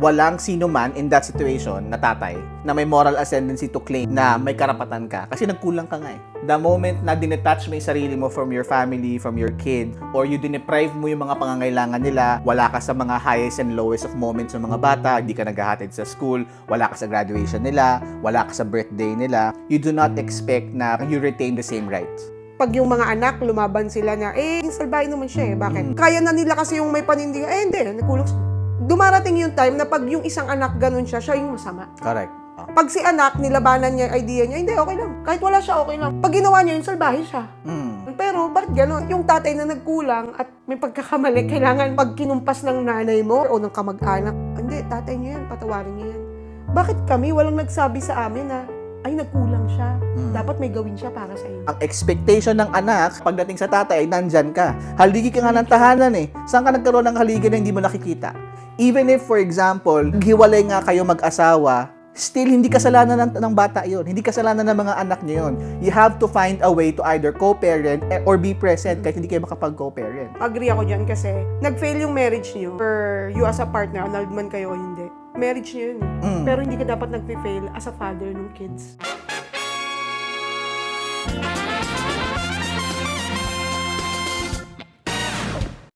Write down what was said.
walang sino man in that situation na tatay na may moral ascendancy to claim na may karapatan ka kasi nagkulang ka nga eh. The moment na dinetach mo yung sarili mo from your family, from your kid, or you deprive mo yung mga pangangailangan nila, wala ka sa mga highest and lowest of moments ng mga bata, hindi ka naghahatid sa school, wala ka sa graduation nila, wala ka sa birthday nila, you do not expect na you retain the same rights. Pag yung mga anak, lumaban sila na, salbahin naman siya eh. Bakit? Kaya na nila kasi yung may panindigan. Hindi, nagkulang siya. Dumarating yung time na pag yung isang anak ganun siya yung masama. Correct. Pag si anak, nilabanan niya yung idea niya, hindi, okay lang. Kahit wala siya, okay lang. Pag ginawa niya yun, salbahin siya. Pero, bakit ganun? Yung tatay na nagkulang at may pagkakamali, kailangan pag kinumpas ng nanay mo o ng kamag-anak, hindi, tatay niya yan, patawarin niya yan. Bakit kami walang nagsabi sa amin na, ay, nagkulang siya. Dapat may gawin siya para sa iyo. Ang expectation ng anak, pagdating sa tatay, ay nandyan ka. Haligi ka nga ng tahanan eh. Saan ka nagkaroon ng haligi na hindi mo nakikita? Even if, for example, hiwalay nga kayo mag-asawa, still, hindi kasalanan ng bata yon, hindi kasalanan ng mga anak niyo yon. You have to find a way to either co-parent or be present kahit hindi kayo makapag-co-parent. Agree ako dyan kasi nag-fail yung marriage niyo or you as a partner, annulled man kayo o hindi. Marriage niyo yun eh. Pero hindi ka dapat nag-fail as a father ng kids.